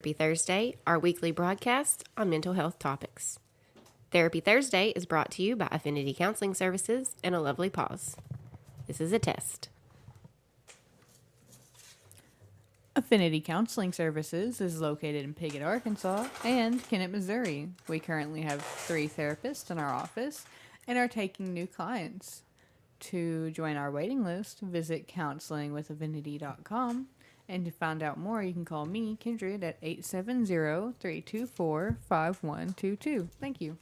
Therapy Thursday, our weekly broadcast on mental health topics. Therapy Thursday is brought to you by Affinity Counseling Services and A Lovely Pause. This is a test. Affinity Counseling Services is located in Piggott, Arkansas, and Kennett, Missouri. We currently have 3 therapists in our office and are taking new clients. To join our waiting list, visit counselingwithaffinity.com. And to find out more, you can call me, Kindred, at 870-324-5122. Thank you.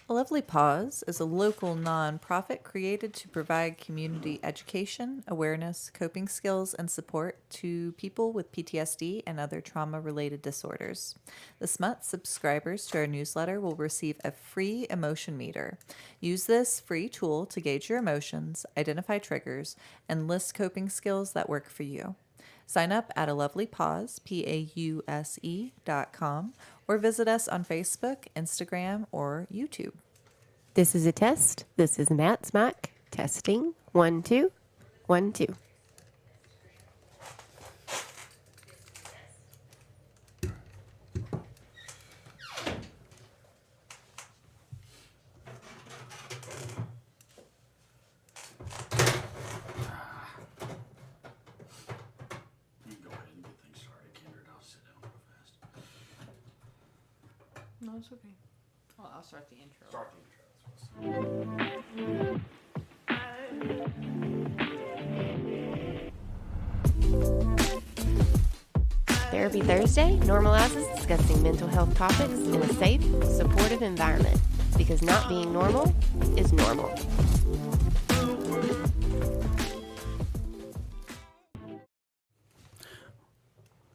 A Lovely Pause is a local nonprofit created to provide community education, awareness, coping skills, and support to people with PTSD and other trauma-related disorders. This month, subscribers to our newsletter will receive a free emotion meter. Use this free tool to gauge your emotions, identify triggers, and list coping skills that work for you. Sign up at A Lovely Pause, PAUSE.com, or visit us on Facebook, Instagram, or YouTube. This is a test. This is Matt's mic. Testing. 1, 2, 1, 2. You go ahead and get things started, Kindred. I'll sit down real fast. No, it's okay. Well, I'll start the intro. Start the intro. Therapy Thursday normalizes discussing mental health topics in a safe, supportive environment because not being normal is normal.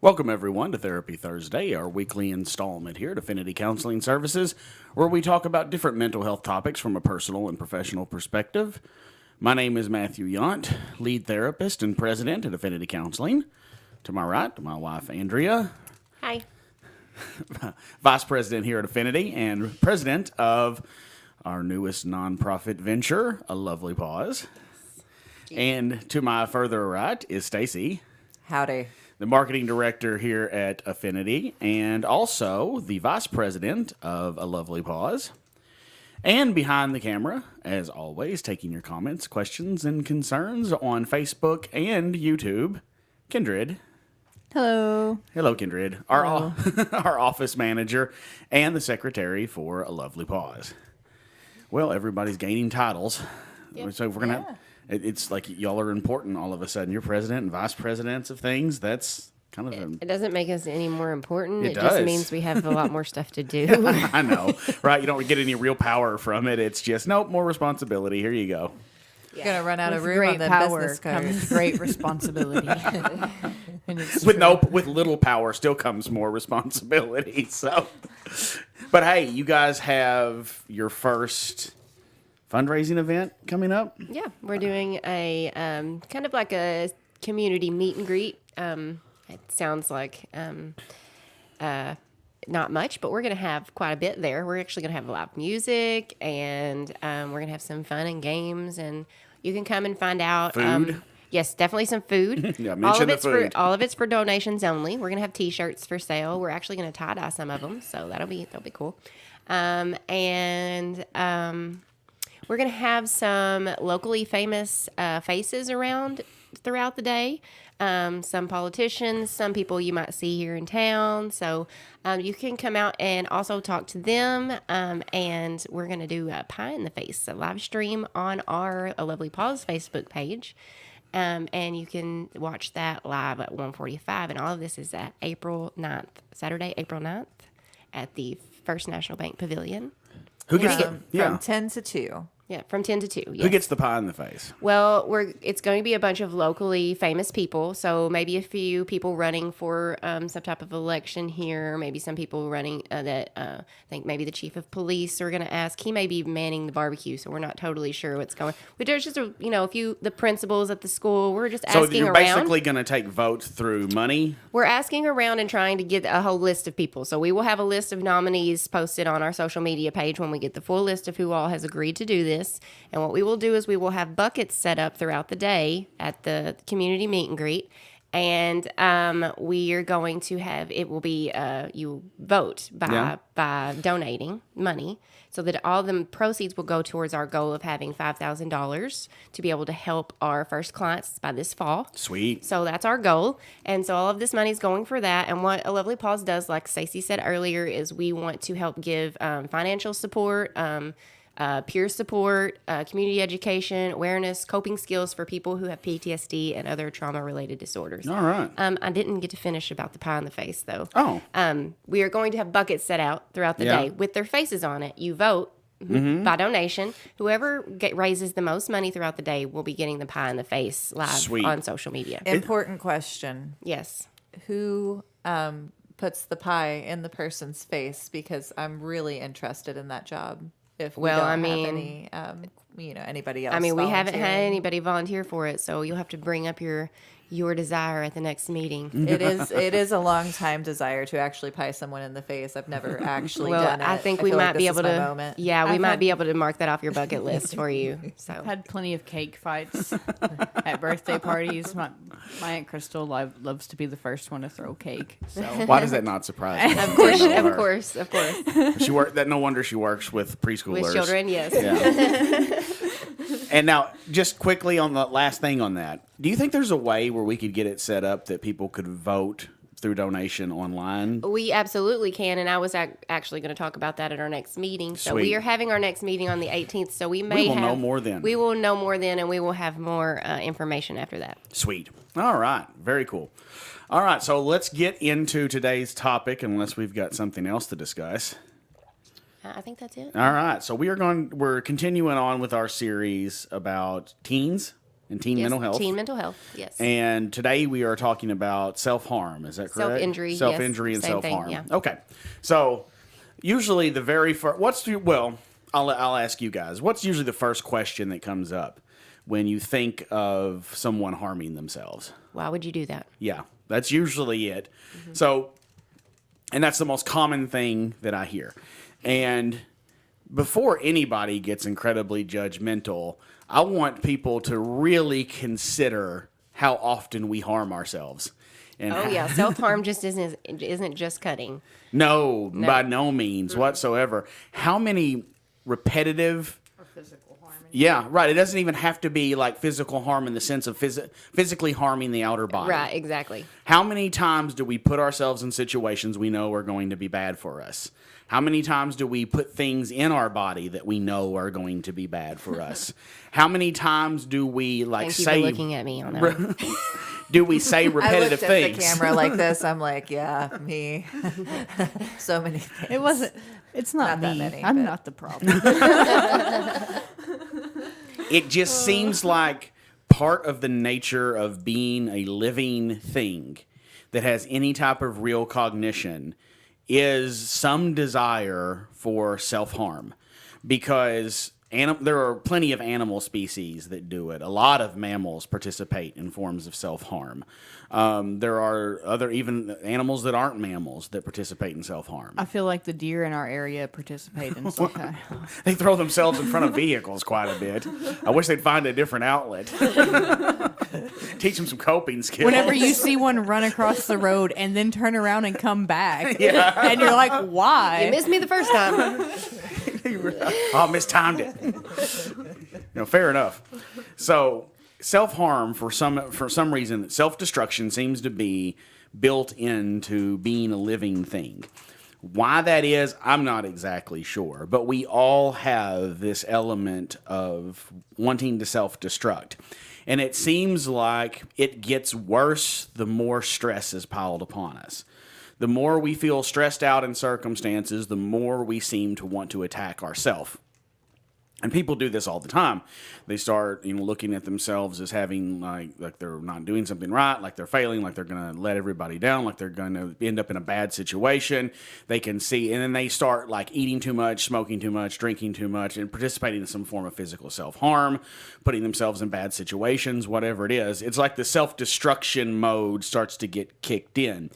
Welcome, everyone, to Therapy Thursday, our weekly installment here at Affinity Counseling Services, where we talk about different mental health topics from a personal and professional perspective. My name is Matthew Yount, lead therapist and president at Affinity Counseling. To my right, my wife, Andrea, Hi. vice president here at Affinity and president of our newest nonprofit venture, A Lovely Pause. And to my further right is Stacy, Howdy. the marketing director here at Affinity, and also the vice president of A Lovely Pause. And behind the camera, as always, taking your comments, questions, and concerns on Facebook and YouTube, Kindred. Hello. Hello, Kindred. Our our office manager and the secretary for A Lovely Pause. Well, everybody's gaining titles. Yep. So if we're going to... It's like y'all are important all of a sudden. You're president and vice presidents of things. That's kind of It doesn't make us any more important. It It just does. means we have a lot more stuff to do. I know, right? You don't get any real power from it. It's just, nope, more responsibility. Here you go. You're going to run out of With room on great the power business card. comes great responsibility. And it's With true. with little power still comes more responsibility. So, but hey, you guys have your first fundraising event coming up. Yeah, we're doing a kind of like a community meet and greet. It sounds like not much, but we're going to have quite a bit there. We're actually going to have live music, and we're going to have some fun and games, and you can come and find out. Food? Yes, definitely some food. Yeah, all mention of the it's food. all of it's for donations only. We're gonna have T-shirts for sale. We're actually gonna tie dye some of them, so that'll be cool. And we're going to have some locally famous faces around throughout the day. Some politicians, some people you might see here in town. So you can come out and also talk to them. And we're going to do a Pie in the Face, a live stream on our A Lovely Pause Facebook page. And you can watch that live at 1:45. And all of this is at Saturday, April 9th at the First National Bank Pavilion. Who gets From 10 to 2. Yeah, from 10 to 2. Yes. Who gets the pie in the face? Well, it's going to be a bunch of locally famous people. So maybe a few people running for some type of election here. Maybe some people running that I think maybe the chief of police are going to ask. He may be manning the barbecue, so we're not totally sure what's going. But there's just a few the principals at the school. We're just So asking you're around. basically going to take votes through money. We're asking around and trying to get a whole list of people. So we will have a list of nominees posted on our social media page when we get the full list of who all has agreed to do this. And what we will do is we will have buckets set up throughout the day at the community meet and greet. And we are going to have, it will be, you vote by donating money, so that all the proceeds will go towards our goal of having $5,000 to be able to help our first clients by this fall. Sweet. So that's our goal. And so all of this money is going for that. And what A Lovely Paws does, like Stacey said earlier, is we want to help give financial support, peer support, community education, awareness, coping skills for people who have PTSD and other trauma-related disorders. All right. I didn't get to finish about the pie in the face, though. Oh. We are going to have buckets set out throughout the Yeah. day with their faces on it. You vote by donation. Whoever raises the most money throughout the day will be getting the pie in the face live Sweet. on social media. Important question. Yes. Who puts the pie in the person's face? Because I'm really interested in that job. If we Well, don't I have mean- any, anybody else. I mean, we haven't had volunteering. anybody volunteer for it, so you'll have to bring up your desire at the next meeting. It is a long time desire to actually pie someone in the face. I've never actually Well, done it. I think we feel might like be this is able my to. moment. Yeah, we I've might had- be able to mark that off your bucket list for you. So Had plenty of cake fights at birthday parties. My Aunt Crystal loves to be the first one to throw cake. So Why does that not surprise me? of course. She work. That no wonder she works with preschoolers. With children, yes. Yeah. And now, just quickly on the last thing on that, do you think there's a way where we could get it set up that people could vote through donation online? We absolutely can, and I was actually going to talk about that at our next meeting. So Sweet. we are having our next meeting on the 18th. So we may will have know more then. We will know more then, and we will have more information after that. Sweet. All right. Very cool. All right. So let's get into today's topic, unless we've got something else to discuss. I think that's it. All right. So we're continuing on with our series about teens and teen Yes, mental health. Teen mental health. Yes. And today we are talking about self-harm. Is that correct? Self-injury, yes. Self-injury and Same thing, self-harm. yeah. Okay. So usually the very first, I'll ask you guys, what's usually the first question that comes up when you think of someone harming themselves? Why would you do that? Yeah, that's usually it. Mm-hmm. So, and that's the most common thing that I hear. And before anybody gets incredibly judgmental, I want people to really consider how often we harm ourselves. And Oh yeah, self harm just isn't just cutting. no, by no means whatsoever. How many repetitive or physical harm. Yeah, right. It doesn't even have to be like physical harm in the sense of physically harming the outer body. Right, exactly. How many times do we put ourselves in situations we know are going to be bad for us? How many times do we put things in our body that we know are going to be bad for us? How many times do we Thank you say for looking at me on that. one. do we say I repetitive looked at things? the camera like this. I'm like, yeah, me. So many things. It wasn't. It's not, Not that me. many, I'm but- not the problem. It just seems like part of the nature of being a living thing that has any type of real cognition is some desire for self-harm, because there are plenty of animal species that do it. A lot of mammals participate in forms of self-harm. There are other even animals that aren't mammals that participate in self-harm. I feel like the deer in our area participate in some kind. They throw themselves in front of vehicles quite a bit. I wish they'd find a different outlet. Teach them some coping skills. Whenever you see one run across the road and then turn around and come back, and you're like, why? You missed me the first time. Oh, mistimed it. Fair enough. So, self-harm for some reason, self-destruction seems to be built into being a living thing. Why that is, I'm not exactly sure, but we all have this element of wanting to self-destruct. And it seems like it gets worse the more stress is piled upon us. The more we feel stressed out in circumstances, the more we seem to want to attack ourselves. And people do this all the time. They start, looking at themselves as having like they're not doing something right, like they're failing, like they're going to let everybody down, like they're going to end up in a bad situation. They can see, and then they start like eating too much, smoking too much, drinking too much, and participating in some form of physical self-harm, putting themselves in bad situations, whatever it is. It's like the self-destruction mode starts to get kicked in.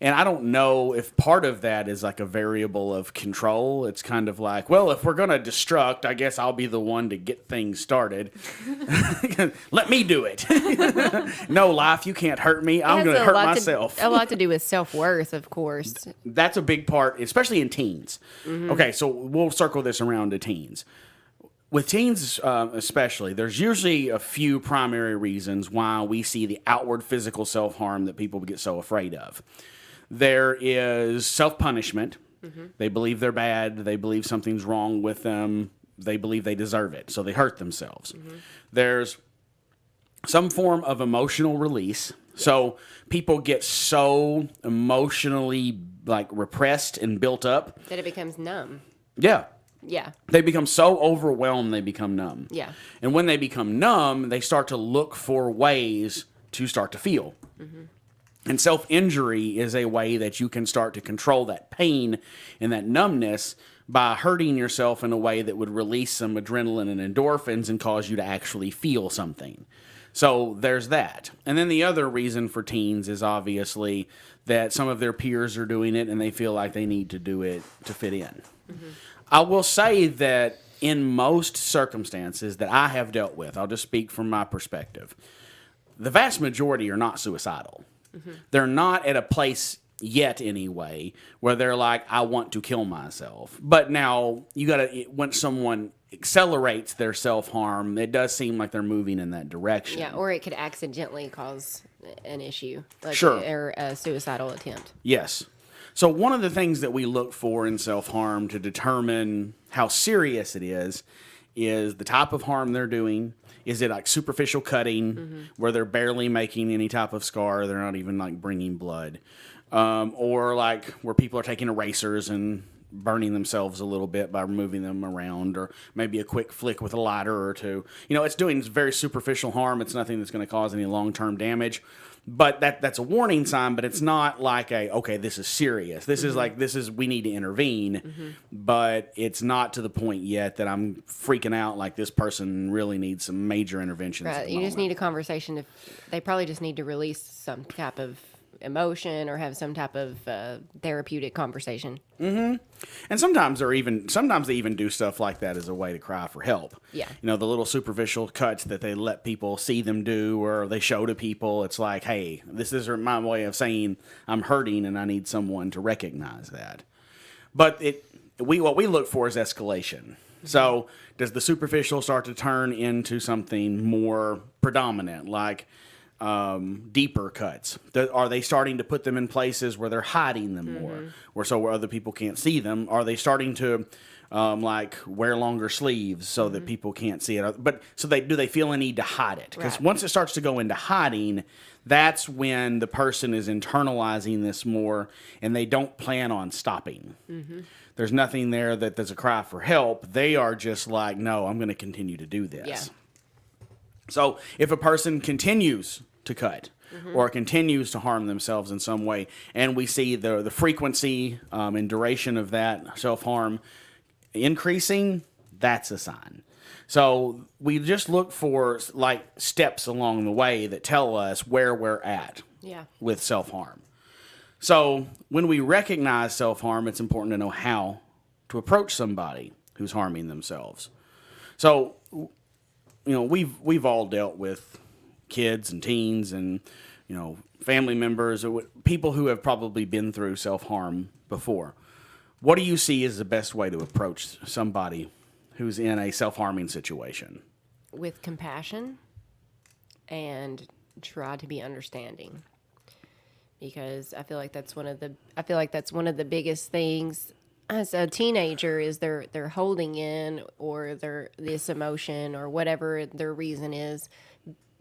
And I don't know if part of that is like a variable of control. It's kind of like, well, if we're going to destruct, I guess I'll be the one to get things started. Let me do it. No, life, you can't hurt me. I'm going to hurt myself. A lot to do with self-worth, of course. That's a big part, especially in teens. Okay, so we'll circle this around to teens. With teens especially, there's usually a few primary reasons why we see the outward physical self-harm that people get so afraid of. There is self-punishment. They believe they're bad. They believe something's wrong with them. They believe they deserve it, so they hurt themselves. There's some form of emotional release. So people get so emotionally like repressed and built up That it becomes numb. Yeah. Yeah. They become so overwhelmed they become numb. Yeah. And when they become numb, they start to look for ways to start to feel. And self-injury is a way that you can start to control that pain and that numbness by hurting yourself in a way that would release some adrenaline and endorphins and cause you to actually feel something. So there's that. And then the other reason for teens is obviously that some of their peers are doing it and they feel like they need to do it to fit in. I will say that in most circumstances that I have dealt with, I'll just speak from my perspective, the vast majority are not suicidal. They're not at a place yet anyway where they're like, I want to kill myself. But now you got to, when someone accelerates their self-harm, it does seem like they're moving in that direction. Yeah, or it could accidentally cause an issue. Like, Sure. Or a suicidal attempt. Yes. So one of the things that we look for in self-harm to determine how serious it is the type of harm they're doing. Is it like superficial cutting where they're barely making any type of scar? They're not even like bringing blood. Or like where people are taking erasers and burning themselves a little bit by moving them around, or maybe a quick flick with a lighter or two. You know, it's doing very superficial harm. It's nothing that's going to cause any long-term damage. But that's a warning sign, but it's not like okay, this is serious. This is like, we need to intervene, but it's not to the point yet that I'm freaking out like this person really needs some major interventions. Right. You just need a conversation. They probably just need to release some type of emotion or have some type of therapeutic conversation. And sometimes they even do stuff like that as a way to cry for help. Yeah. You know, the little superficial cuts that they let people see them do or they show to people. It's like, hey, this is my way of saying I'm hurting and I need someone to recognize that. But what we look for is escalation. So does the superficial start to turn into something more predominant, like deeper cuts? Are they starting to put them in places where they're hiding them more, where other people can't see them? Are they starting to like wear longer sleeves so that people can't see it? But do they feel a need to hide it? Because Right. once it starts to go into hiding, that's when the person is internalizing this more, and they don't plan on stopping. There's nothing there that there's a cry for help. They are just like, no, I'm going to continue to do this. Yeah. So if a person continues to cut or continues to harm themselves in some way, and we see the frequency and duration of that self-harm increasing, that's a sign. So we just look for like steps along the way that tell us where we're at Yeah. with self-harm. So when we recognize self-harm, it's important to know how to approach somebody who's harming themselves. So, you know, we've all dealt with kids and teens and, you know, family members or people who have probably been through self-harm before. What do you see as the best way to approach somebody who's in a self-harming situation? With compassion and try to be understanding, because I feel like that's one of the biggest things as a teenager is they're holding in or this emotion or whatever their reason is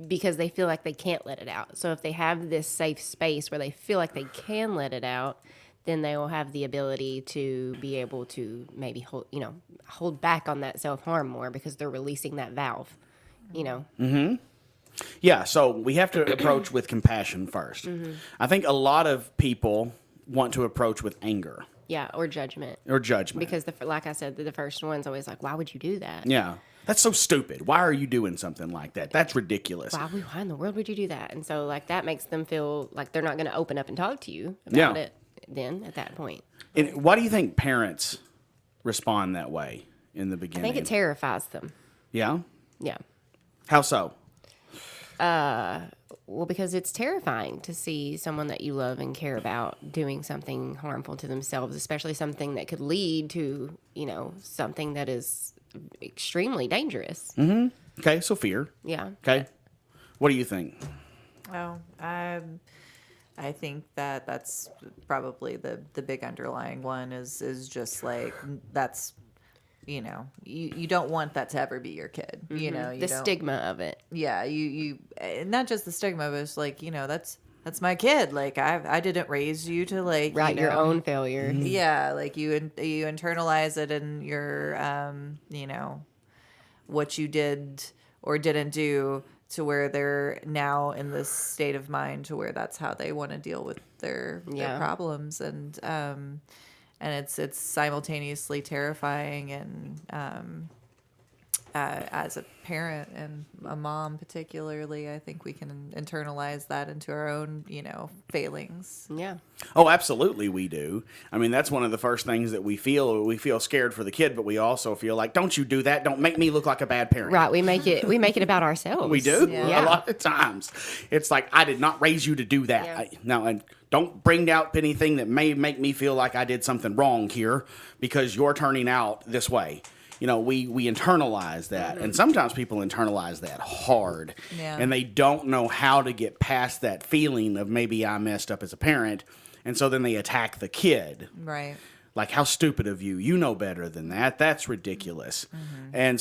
because they feel like they can't let it out. So if they have this safe space where they feel like they can let it out, then they will have the ability to be able to maybe hold back on that self-harm more because they're releasing that valve, you know. Yeah, so we have to approach with compassion first. I think a lot of people want to approach with anger. Yeah, or judgment. or judgment. Because like I said, the first one's always like, why would you do that? Yeah. That's so stupid. Why are you doing something like that? That's ridiculous. Why in the world would you do that? And so like that makes them feel like they're not going to open up and talk to you about Yeah. it then at that point. And why do you think parents respond that way in the I beginning? think it terrifies them. Yeah? Yeah. How so? Well, because it's terrifying to see someone that you love and care about doing something harmful to themselves, especially something that could lead to, something that is extremely dangerous. Okay, so fear. Yeah. Okay. What do you think? Oh, I think that's probably the big underlying one is just like that's, you don't want that to ever be your kid. You The don't, stigma of it. yeah, you not just the stigma, but it's like, that's my kid. Like I didn't raise you to like Right. Your own failure. Yeah, like you internalize it in your what you did or didn't do, to where they're now in this state of mind to where that's how they want to deal with their problems, and it's simultaneously terrifying, and as a parent and a mom particularly, I think we can internalize that into our own failings. Yeah. Oh, absolutely we do. I mean, that's one of the first things that we feel. We feel scared for the kid, but we also feel like, don't you do that. Don't make me look like a bad parent. Right. We make it about ourselves. We do. Yeah. A lot of times. It's like, I did not raise you to do that. Yeah. And don't bring out anything that may make me feel like I did something wrong here because you're turning out this way. We internalize that, and sometimes people internalize that hard, and they don't know how to get past that feeling of maybe I messed up as a parent, and so then they attack the kid. Right. Like, how stupid of you. You know better than that. That's ridiculous. And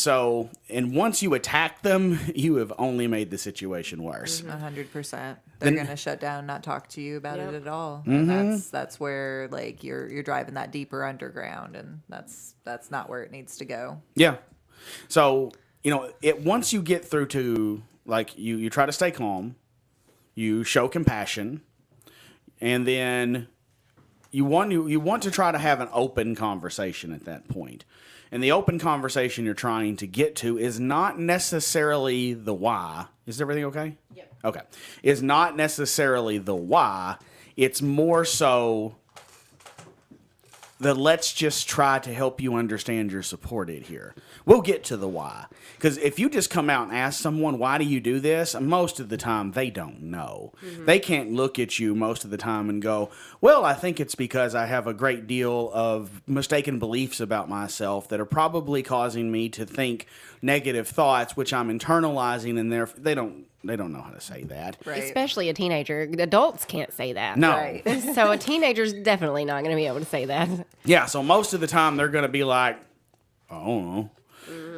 once you attack them, you have only made the situation worse. 100%. They're gonna shut down, not talk to you about it at all. And that's where like you're driving that deeper underground, and that's not where it needs to go. Yeah. So, once you get through to, like, you try to stay calm, you show compassion, and then you want to try to have an open conversation at that point. And the open conversation you're trying to get to is not necessarily the why. Is everything okay? Yep. Okay. Is not necessarily the why. It's more so the let's just try to help you understand you're supported here. We'll get to the why. Because if you just come out and ask someone, why do you do this? Most of the time, they don't know. They can't look at you most of the time and go, well, I think it's because I have a great deal of mistaken beliefs about myself that are probably causing me to think negative thoughts, which I'm internalizing, and they don't know how to say that. Right. Especially a teenager. Adults can't say that. No. Right. So a teenager's definitely not going to be able to say that. Yeah, so most of the time they're going to be like, I don't know.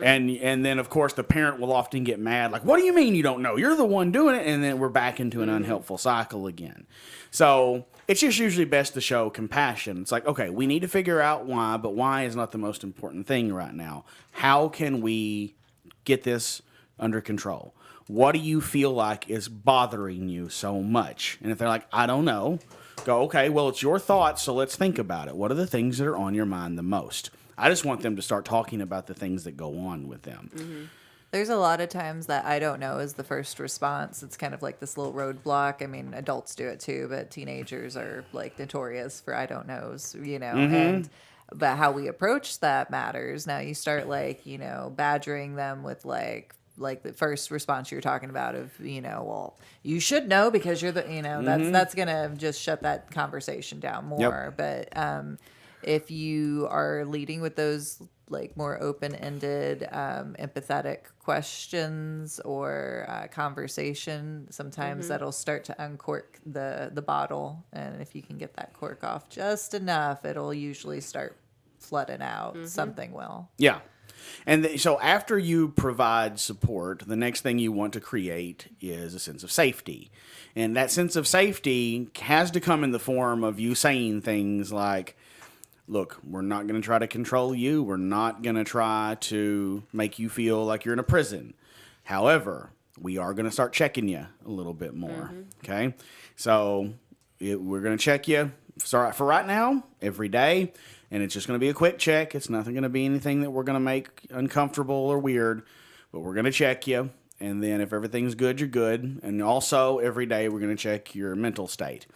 And then, of course, the parent will often get mad, like, what do you mean you don't know? You're the one doing it. And then we're back into an unhelpful cycle again. So it's just usually best to show compassion. It's like, okay, we need to figure out why, but why is not the most important thing right now. How can we get this under control? What do you feel like is bothering you so much? And if they're like, I don't know, go, okay, well, it's your thoughts, so let's think about it. What are the things that are on your mind the most? I just want them to start talking about the things that go on with them. There's a lot of times that I don't know is the first response. It's kind of like this little roadblock. I mean, adults do it too, but teenagers are like notorious for I don't knows, and but how we approach that matters. Now you start like, badgering them with like the first response you're talking about of, well, you should know because you're the, that's going to just shut that conversation down more. But if you are leading with those like more open-ended, empathetic questions or conversation, sometimes that'll start to uncork the bottle. And if you can get that cork off just enough, it'll usually start flooding out. Something will. Yeah. And so after you provide support, the next thing you want to create is a sense of safety. And that sense of safety has to come in the form of you saying things like, look, we're not going to try to control you. We're not going to try to make you feel like you're in a prison. However, we are going to start checking you a little bit more. Okay? So we're going to check you So for right now, every day, and it's just going to be a quick check. It's nothing going to be anything that we're going to make uncomfortable or weird, but we're going to check you. And then if everything's good, you're good. And also every day we're going to check your mental state.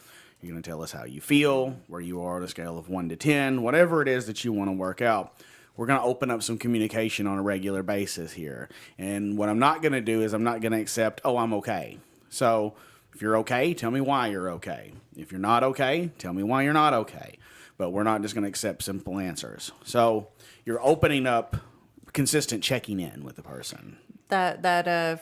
You're going to tell us how you feel, where you are on a scale of 1 to 10, whatever it is that you want to work out. We're going to open up some communication on a regular basis here. And what I'm not going to do is I'm not going to accept, oh, I'm okay. So if you're okay, tell me why you're okay. If you're not okay, tell me why you're not okay. But we're not just going to accept simple answers. So you're opening up consistent checking in with the person. That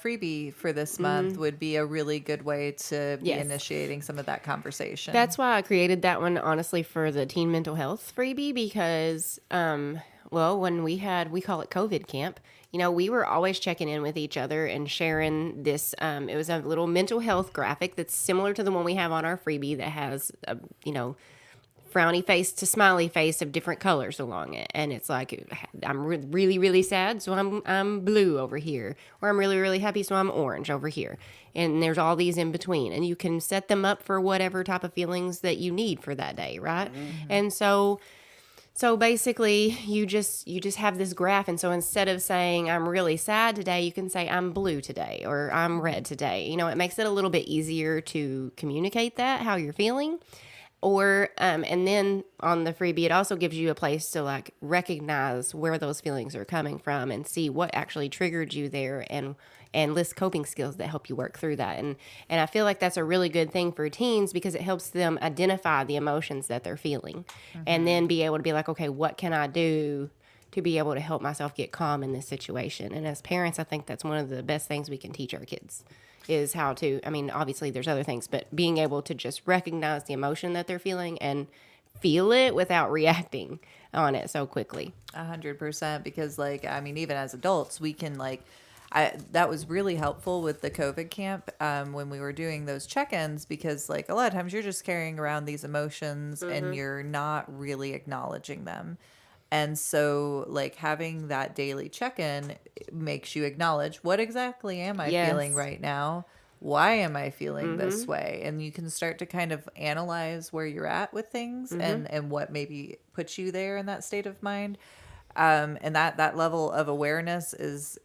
freebie for this month would be a really good way to be Yes. initiating some of that conversation. That's why I created that one, honestly, for the teen mental health freebie because, when we call it COVID camp, we were always checking in with each other and sharing this. It was a little mental health graphic that's similar to the one we have on our freebie that has, frowny face to smiley face of different colors along it, and it's like I'm really really sad, so I'm blue over here, or I'm really really happy, so I'm orange over here, and there's all these in between, and you can set them up for whatever type of feelings that you need for that day, right? And so basically you just have this graph, and so instead of saying I'm really sad today, you can say I'm blue today or I'm red today. It makes it a little bit easier to communicate that how you're feeling. Or, and then on the freebie, it also gives you a place to like recognize where those feelings are coming from and see what actually triggered you there and list coping skills that help you work through that. And I feel like that's a really good thing for teens because it helps them identify the emotions that they're feeling and then be able to be like, okay, what can I do to be able to help myself get calm in this situation? And as parents, I think that's one of the best things we can teach our kids. Is how to, obviously there's other things, but being able to just recognize the emotion that they're feeling and feel it without reacting on it so quickly. 100%, because even as adults, we can that was really helpful with the COVID camp when we were doing those check-ins, because a lot of times you're just carrying around these emotions and you're not really acknowledging them. And so having that daily check-in makes you acknowledge, what exactly am I feeling right now? Why am I feeling this way? And you can start to kind of analyze where you're at with things and what maybe puts you there in that state of mind. And that level of awareness is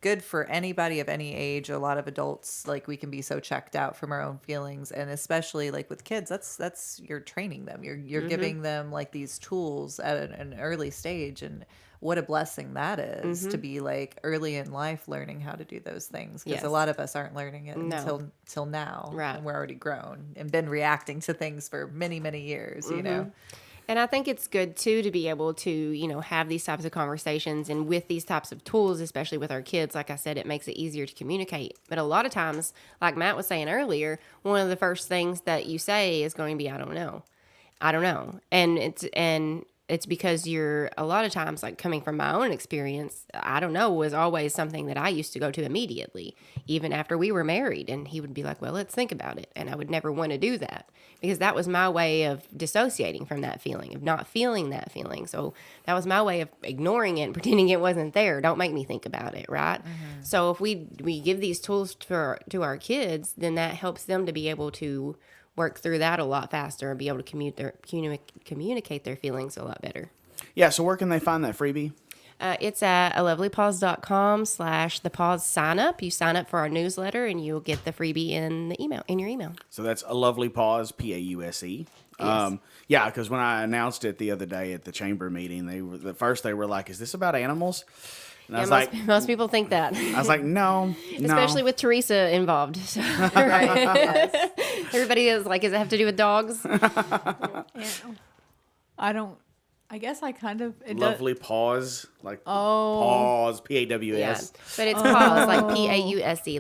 good for anybody of any age. A lot of adults, we can be so checked out from our own feelings, and especially with kids, that's you're training them. You're giving them these tools at an early stage, and what a blessing that is to be early in life learning how to do those things, because a lot of us aren't learning it until now, right? And we're already grown and been reacting to things for many years, you know. And I think it's good, too, to be able to, have these types of conversations. And with these types of tools, especially with our kids, like I said, it makes it easier to communicate. But a lot of times, like Matt was saying earlier, one of the first things that you say is going to be, I don't know. And it's because you're a lot of times, coming from my own experience, I don't know was always something that I used to go to immediately, even after we were married. And he would be like, well, let's think about it. And I would never want to do that because that was my way of dissociating from that feeling, of not feeling that feeling. So that was my way of ignoring it and pretending it wasn't there. Don't make me think about it, right? So if we give these tools to our kids, then that helps them to be able to work through that a lot faster and be able to communicate their feelings a lot better. Yeah, so where can they find that freebie? It's at alovelypause.com/thepause sign up. You sign up for our newsletter and you'll get the freebie in your email. So that's A Lovely Pause, Pause. Yes. Yeah, because when I announced it the other day at the chamber meeting, they were like, is this about animals? And I was like, most people think that. I was like, no. Especially with Teresa involved. Right. Yes. Everybody is like, does it have to do with dogs? I guess I kind of... Lovely Pause, pause, Paws. Yeah. But it's pause, like Pause,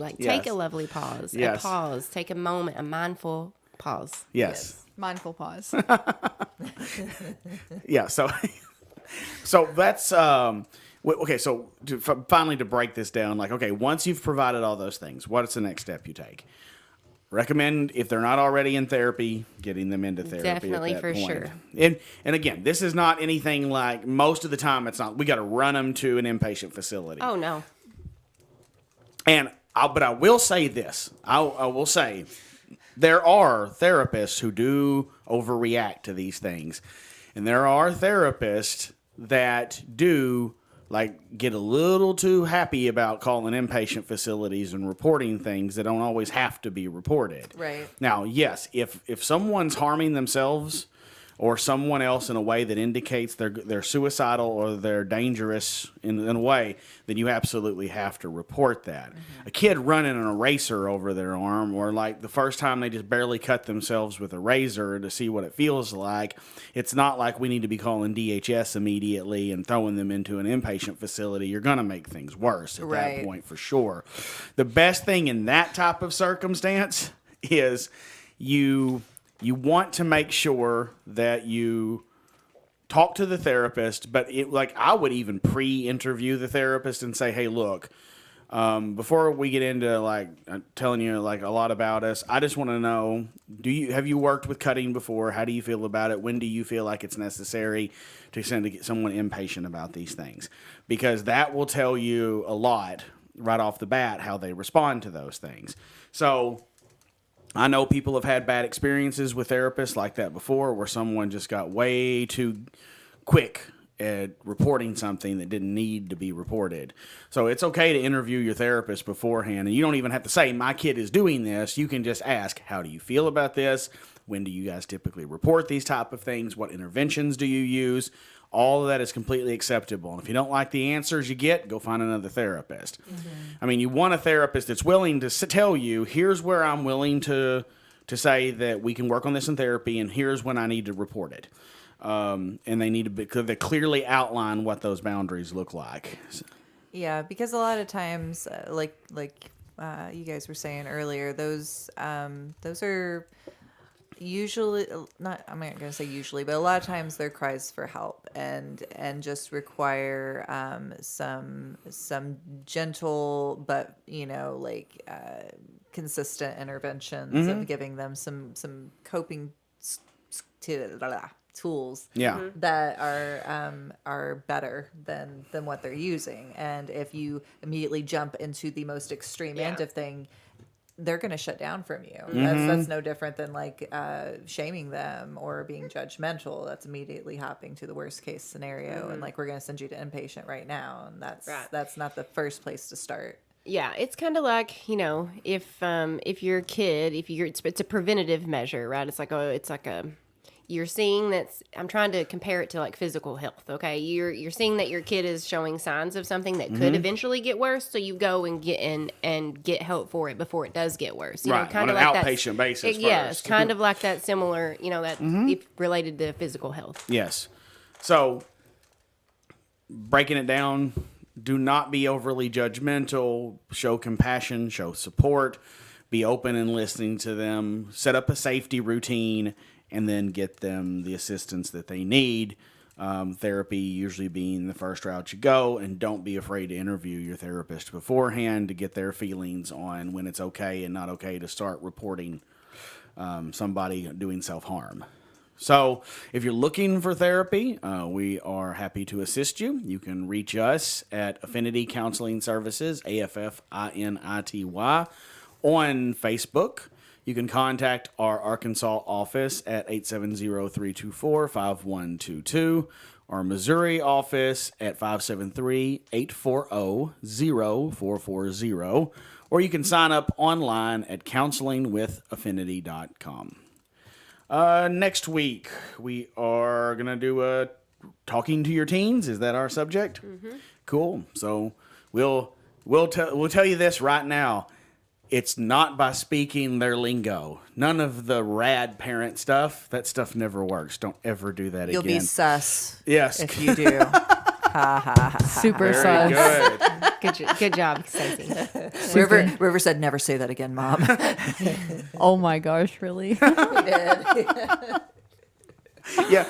like Yes. take a lovely pause. Yes. A pause. Take a moment, a mindful pause. Yes. Mindful pause. Yeah, so that's... okay, so finally to break this down, once you've provided all those things, what's the next step you take? Recommend, if they're not already in therapy, getting them into therapy. Definitely, at that for point. sure. And again, this is not anything most of the time. It's not. We got to run them to an inpatient facility. Oh, no. But I will say this. I will say there are therapists who do overreact to these things. And there are therapists that do like get a little too happy about calling inpatient facilities and reporting things that don't always have to be reported. Right. Now, yes, if someone's harming themselves or someone else in a way that indicates they're suicidal or they're dangerous in a way, then you absolutely have to report that. Mm-hmm. A kid running an eraser over their arm, or like the first time they just barely cut themselves with a razor to see what it feels like, it's not like we need to be calling DHS immediately and throwing them into an inpatient facility. You're going to make things worse at that point for sure. The best thing in that type of circumstance is you want to make sure that you talk to the therapist, but I would even pre-interview the therapist and say, hey, look, before we get into telling you a lot about us, I just want to know, have you worked with cutting before? How do you feel about it? When do you feel like it's necessary to get someone impatient about these things? Because that will tell you a lot right off the bat how they respond to those things. So I know people have had bad experiences with therapists like that before, where someone just got way too quick at reporting something that didn't need to be reported. So it's okay to interview your therapist beforehand, and you don't even have to say, my kid is doing this. You can just ask, how do you feel about this? When do you guys typically report these type of things? What interventions do you use? All of that is completely acceptable. And if you don't like the answers you get, go find another therapist. Mm-hmm. I mean, you want a therapist that's willing to tell you, here's where I'm willing to say that we can work on this in therapy, and here's when I need to report it. And they need to clearly outline what those boundaries look like. Yeah, because a lot of times, like you guys were saying earlier, those are usually not, I'm not going to say usually, but a lot of times they're cries for help and just require some gentle but consistent interventions, mm-hmm. of giving them some coping tools, that are better than what they're using. And if you immediately jump into the most extreme end of thing, they're going to shut down from you. Mm-hmm. That's no different than shaming them or being judgmental. That's immediately hopping to the worst case scenario, mm-hmm. and we're going to send you to inpatient right now, and that's not the first place to start. Yeah, it's kind of like, if your kid, it's a preventative measure, right? You're seeing I'm trying to compare it to physical health. Okay, you're seeing that your kid is showing signs of something that could eventually get worse, so you go and get help for it before it does get worse. Right, kind of on an outpatient basis. Yeah, it's kind of like that similar, if related to physical health. Yes. So breaking it down, do not be overly judgmental. Show compassion. Show support. Be open and listening to them. Set up a safety routine, and then get them the assistance that they need. Therapy usually being the first route you go, and don't be afraid to interview your therapist beforehand to get their feelings on when it's okay and not okay to start reporting somebody doing self-harm. So if you're looking for therapy, we are happy to assist you. You can reach us at Affinity Counseling Services, AFFINITY, on Facebook. You can contact our Arkansas office at 870-324-5122, our Missouri office at 573-840-0440, or you can sign up online at counselingwithaffinity.com. Next week, we are going to do a talking to your teens. Is that our subject? Mm-hmm. Cool. So we'll tell you this right now. It's not by speaking their lingo. None of the rad parent stuff. That stuff never works. Don't ever do that again. You'll be sus. Yes. If you do. Super Very sus. good. Good job, Stacey. River said, never say that again, Mom. Oh my gosh, really? We did. Yeah,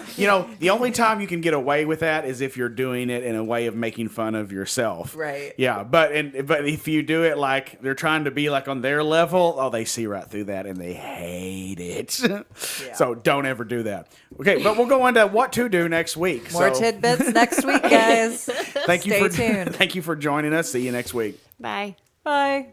the only time you can get away with that is if you're doing it in a way of making fun of yourself. Right. Yeah, but if you do it like they're trying to be on their level, they see right through that and they hate it. Yeah. So don't ever do that. Okay, but we'll go on to what to do next week. More tidbits next week, guys. Stay tuned. Thank you for joining us. See you next week. Bye. Bye.